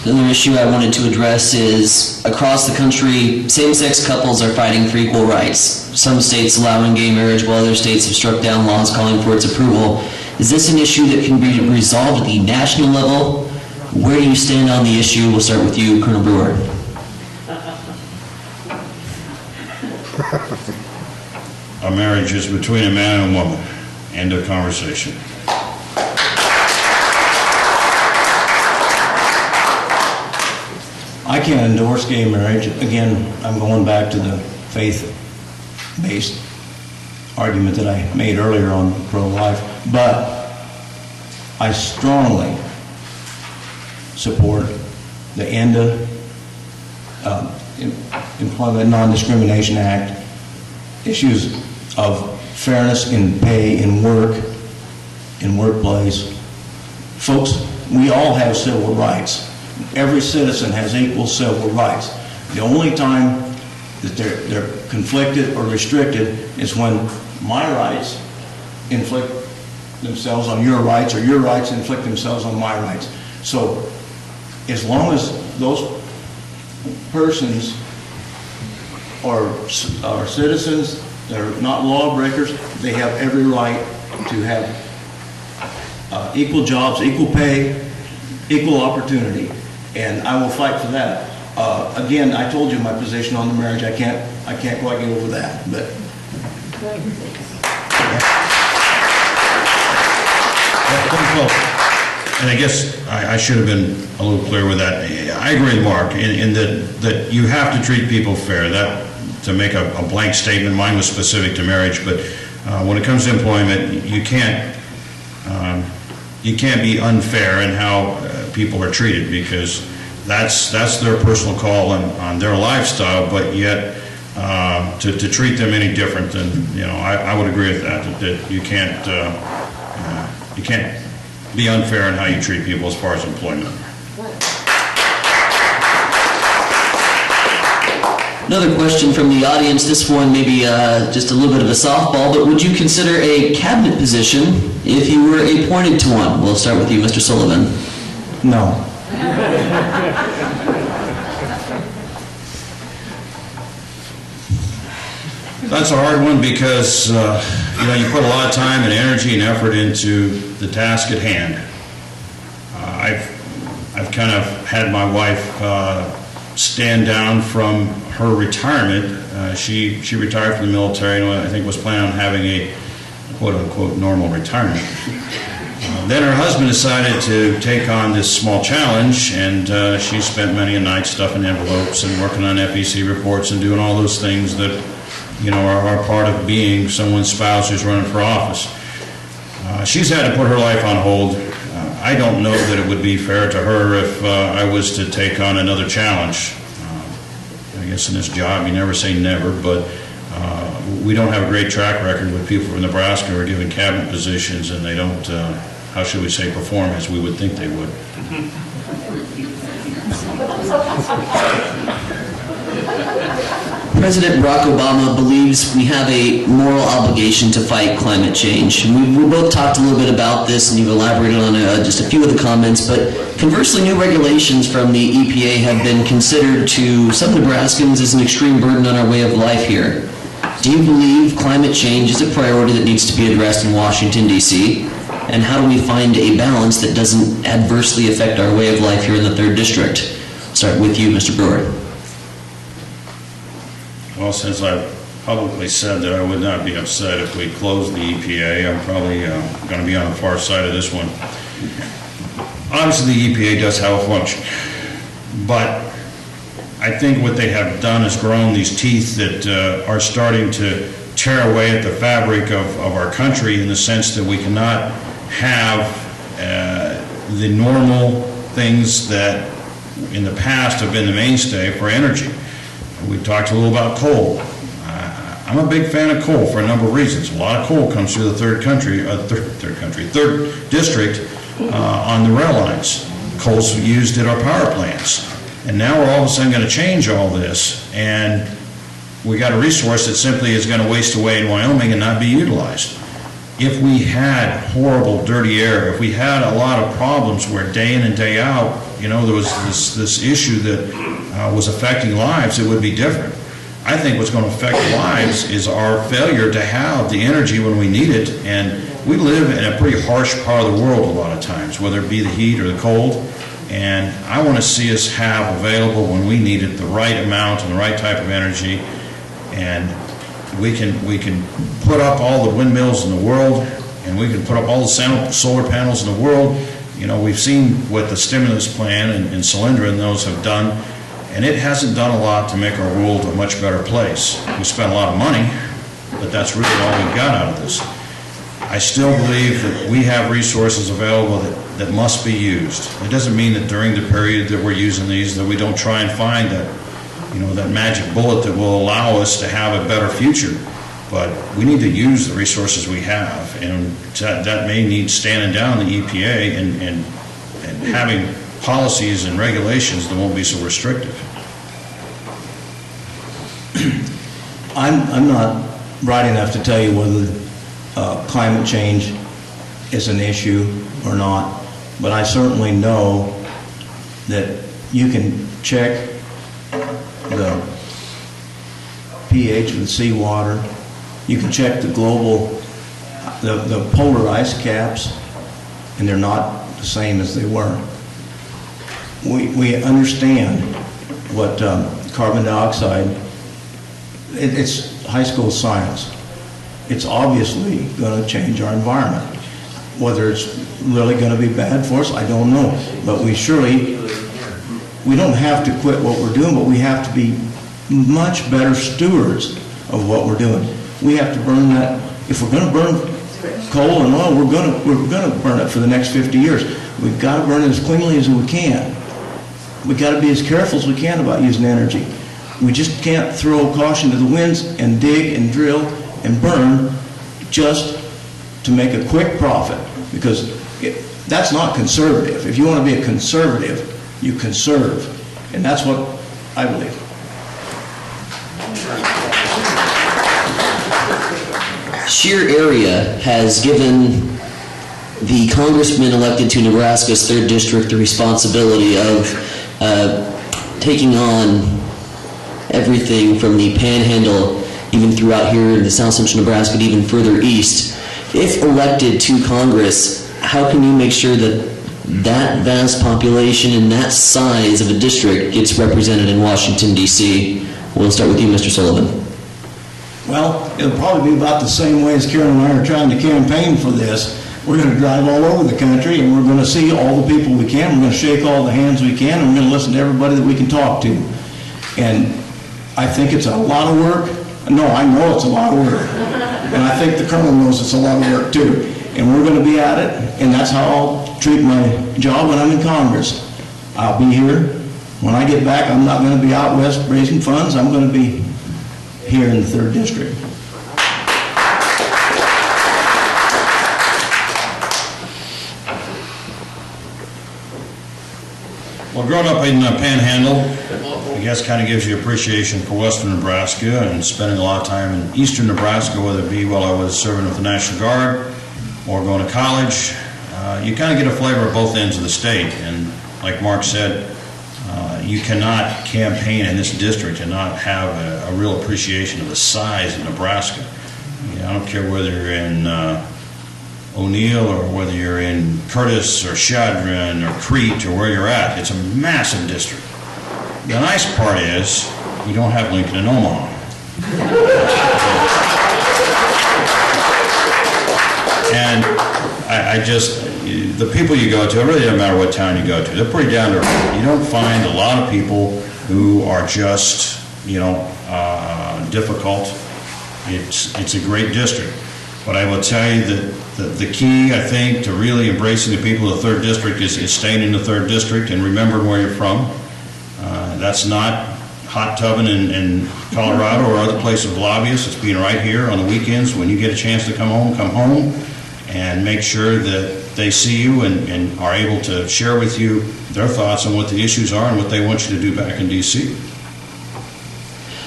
Another issue I wanted to address is across the country, same-sex couples are fighting for equal rights. Some states allowing gay marriage while other states have struck down laws calling for its approval. Is this an issue that can be resolved at the national level? Where do you stand on the issue? We'll start with you, Colonel Brewer. A marriage is between a man and a woman. End of conversation. I can't endorse gay marriage. Again, I'm going back to the faith-based argument that I made earlier on pro-life, but I strongly support the ENDA, Employment Non-Discrimination Act, issues of fairness in pay, in work, in workplace. Folks, we all have civil rights. Every citizen has equal civil rights. The only time that they're conflicted or restricted is when my rights inflict themselves on your rights, or your rights inflict themselves on my rights. So as long as those persons are citizens, they're not lawbreakers, they have every right to have equal jobs, equal pay, equal opportunity, and I will fight for that. Again, I told you my position on the marriage. I can't quite get over that, but. And I guess I should have been a little clear with that. I agree with Mark in that you have to treat people fair. That, to make a blank statement, mine was specific to marriage, but when it comes to employment, you can't be unfair in how people are treated, because that's their personal call on their lifestyle, but yet to treat them any different than, I would agree with that you can't be unfair in how you treat people as far as employment. Another question from the audience. This one maybe just a little bit of a softball, but would you consider a cabinet position if you were appointed to one? We'll start with you, Mr. Sullivan. No. That's a hard one because you put a lot of time and energy and effort into the task at hand. I've kind of had my wife stand down from her retirement. She retired from the military and I think was planning on having a quote-unquote normal retirement. Then her husband decided to take on this small challenge, and she spent many a night stuffing envelopes and working on FEC reports and doing all those things that are part of being someone's spouse who's running for office. She's had to put her life on hold. I don't know that it would be fair to her if I was to take on another challenge. I guess in this job you never say never, but we don't have a great track record with people from Nebraska who are given cabinet positions and they don't, how should we say, perform as we would think they would. President Barack Obama believes we have a moral obligation to fight climate change. We both talked a little bit about this, and you've elaborated on just a few of the comments, but conversely, new regulations from the EPA have been considered to some Nebraskans as an extreme burden on our way of life here. Do you believe climate change is a priority that needs to be addressed in Washington, D.C.? And how do we find a balance that doesn't adversely affect our way of life here in the 3rd District? Start with you, Mr. Brewer. Well, since I've publicly said that I would not be upset if we closed the EPA, I'm probably going to be on the far side of this one. Obviously, the EPA does have a function, but I think what they have done is grown these teeth that are starting to tear away at the fabric of our country, in the sense that we cannot have the normal things that in the past have been the mainstay for energy. We talked a little about coal. I'm a big fan of coal for a number of reasons. A lot of coal comes through the 3rd District on the rail lines. Coal's used at our power plants. And now we're all of a sudden going to change all this, and we got a resource that simply is going to waste away in Wyoming and not be utilized. if we had horrible, dirty air, if we had a lot of problems where day in and day out, there was this issue that was affecting lives, it would be different. I think what's going to affect lives is our failure to have the energy when we need it, and we live in a pretty harsh part of the world a lot of times, whether it be the heat or the cold, and I want to see us have available when we need it the right amount and the right type of energy, and we can put up all the windmills in the world, and we can put up all the solar panels in the world. We've seen what the stimulus plan and Solyndra and those have done, and it hasn't done a lot to make our world a much better place. We spent a lot of money, but that's really all we've got out of this. I still believe that we have resources available that must be used. It doesn't mean that during the period that we're using these that we don't try and find that magic bullet that will allow us to have a better future. But we need to use the resources we have, and that may need standing down the EPA and having policies and regulations that won't be so restrictive. I'm not bright enough to tell you whether climate change is an issue or not, but I certainly know that you can check the pH of the seawater. You can check the the polar ice caps, and they're not the same as they were. We understand what carbon dioxide, it's high school science. It's obviously going to change our environment. Whether it's really going to be bad for us, I don't know. But we don't have to quit what we're doing, but we have to be much better stewards of what we're doing. We have to burn that. If we're going to burn coal and oil, we're going to burn it for the next 50 years. We've got to burn it as cleanly as we can. We've got to be as careful as we can about using energy. We just can't throw caution to the winds and dig and drill and burn just to make a quick profit, because that's not conservative. If you want to be a conservative, you conserve, and that's what I believe. Sheer area has given the congressman elected to Nebraska's 3rd District the responsibility of taking on everything from the Panhandle, even throughout here in the South Central Nebraska, even further east. If elected to Congress, how can you make sure that that vast population and that size of a district gets represented in Washington, D.C.? We'll start with you, Mr. Sullivan. Well, it'll probably be about the same way as Karen and I are trying to campaign for this. We're going to drive all over the country, and we're going to see all the people we can. We're going to shake all the hands we can, and we're going to listen to everybody that we can talk to. And I think it's a lot of work. No, I know it's a lot of work. And I think the Colonel knows it's a lot of work, too. And we're going to be at it, and that's how I'll treat my job when I'm in Congress. I'll be here. When I get back, I'm not going to be out west raising funds. I'm going to be here in the 3rd District. Well, growing up in Panhandle, I guess kind of gives you appreciation for western Nebraska, and spending a lot of time in eastern Nebraska, whether it be while I was serving with the National Guard or going to college, you kind of get a flavor of both ends of the state. And like Mark said, you cannot campaign in this district and not have a real appreciation of the size of Nebraska. I don't care whether you're in O'Neill or whether you're in Curtis or Chadron or Crete or where you're at. It's a massive district. The nice part is we don't have Lincoln and Omaha. And the people you go to, it really doesn't matter what town you go to, they're pretty down to earth. You don't find a lot of people who are just, difficult. It's a great district. But I will tell you that the key, I think, to really embracing the people of the 3rd District is staying in the 3rd District and remembering where you're from. That's not hot tubbing in Colorado or other places with lobbyists. It's being right here on the weekends. When you get a chance to come home and make sure that they see you and are able to share with you their thoughts on what the issues are and what they want you to do back in D.C.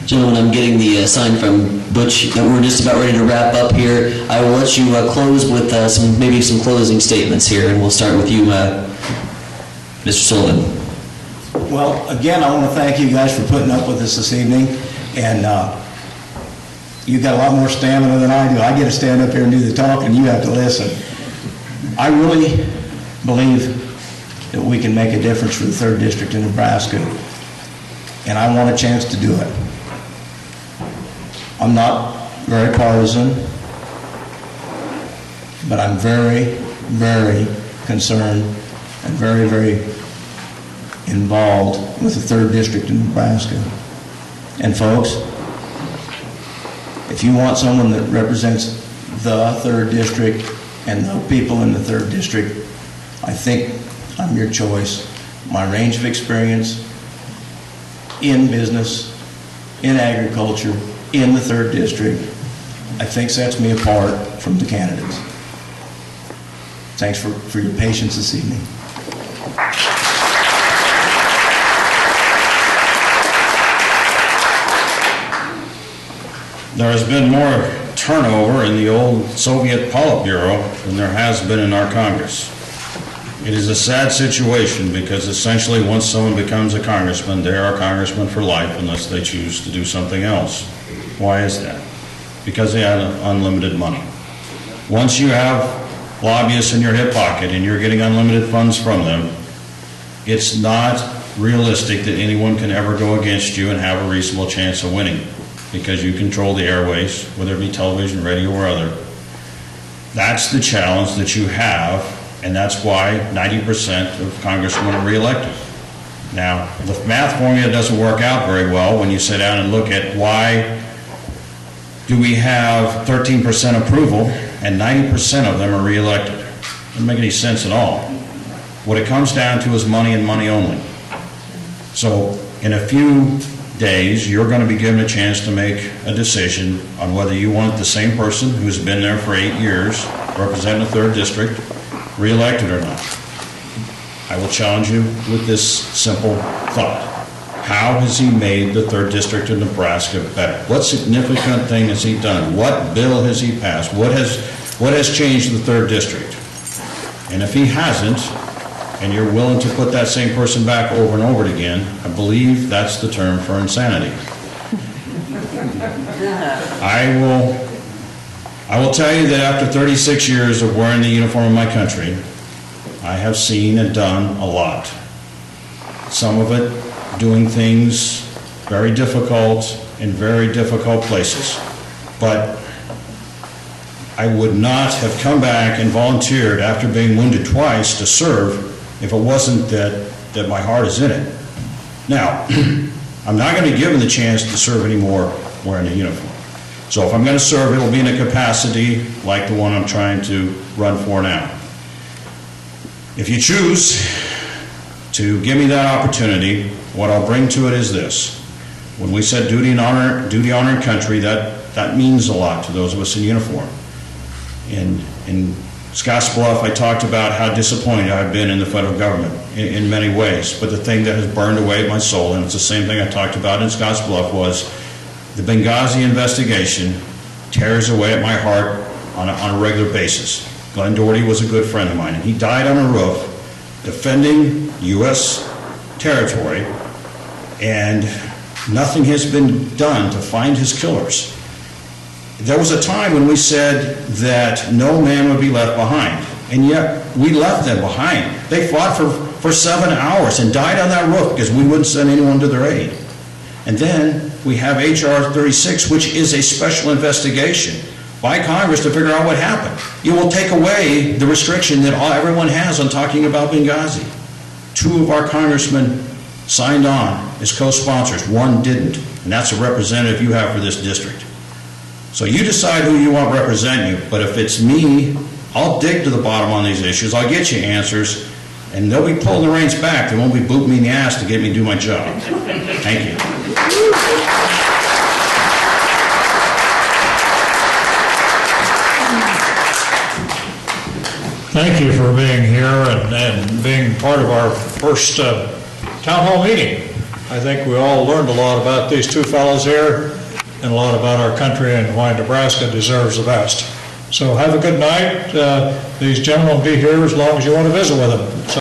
Gentlemen, I'm getting the sign from Butch that we're just about ready to wrap up here. I will let you close with maybe some closing statements here, and we'll start with you, Mr. Sullivan. Well, again, I want to thank you guys for putting up with us this evening, and you've got a lot more stamina than I do. I get to stand up here and do the talking, you have to listen. I really believe that we can make a difference for the 3rd District in Nebraska, and I want a chance to do it. I'm not very partisan, but I'm very, very concerned and very, very involved with the 3rd District in Nebraska. And folks, if you want someone that represents the 3rd District and the people in the 3rd District, I think I'm your choice. My range of experience in business, in agriculture, in the 3rd District, I think sets me apart from the candidates. Thanks for your patience this evening. There has been more turnover in the old Soviet Politburo than there has been in our Congress. It is a sad situation because essentially once someone becomes a congressman, they are a congressman for life unless they choose to do something else. Why is that? Because they have unlimited money. Once you have lobbyists in your hip pocket and you're getting unlimited funds from them, it's not realistic that anyone can ever go against you and have a reasonable chance of winning because you control the airways, whether it be television, radio, or other. That's the challenge that you have, and that's why 90% of congressmen are reelected. Now, the math formula doesn't work out very well when you sit down and look at why do we have 13% approval and 90% of them are reelected. Doesn't make any sense at all. What it comes down to is money and money only. So in a few days, you're going to be given a chance to make a decision on whether you want the same person who's been there for 8 years, representing the 3rd District, reelected or not. I will challenge you with this simple thought. How has he made the 3rd District of Nebraska better? What significant thing has he done? What bill has he passed? What has changed the 3rd District? And if he hasn't, and you're willing to put that same person back over and over again, I believe that's the term for insanity. I will tell you that after 36 years of wearing the uniform of my country, I have seen and done a lot. Some of it doing things very difficult in very difficult places. But I would not have come back and volunteered after being wounded twice to serve if it wasn't that my heart is in it. Now, I'm not going to be given the chance to serve anymore wearing a uniform. So if I'm going to serve, it will be in a capacity like the one I'm trying to run for now. If you choose to give me that opportunity, what I'll bring to it is this. When we said duty, honor, and country, that means a lot to those of us in uniform. In Scottsbluff, I talked about how disappointed I've been in the federal government in many ways, but the thing that has burned away my soul, and it's the same thing I talked about in Scottsbluff, was the Benghazi investigation tears away at my heart on a regular basis. Glenn Doherty was a good friend of mine, and he died on a roof defending U.S. territory, and nothing has been done to find his killers. There was a time when we said that no man would be left behind, and yet we left them behind. They fought for 7 hours and died on that roof because we wouldn't send anyone to their aid. And then we have H.R. 36, which is a special investigation by Congress to figure out what happened. It will take away the restriction that everyone has on talking about Benghazi. 2 of our congressmen signed on as co-sponsors. 1 didn't, and that's a representative you have for this district. So you decide who you want to represent you, but if it's me, I'll dig to the bottom on these issues. I'll get you answers, and they'll be pulling the reins back. They won't be booting me in the ass to get me to do my job. Thank you. Thank you for being here and being part of our first town hall meeting. I think we all learned a lot about these two fellows here and a lot about our country and why Nebraska deserves the best. So have a good night. These gentlemen will be here as long as you want to visit with them. So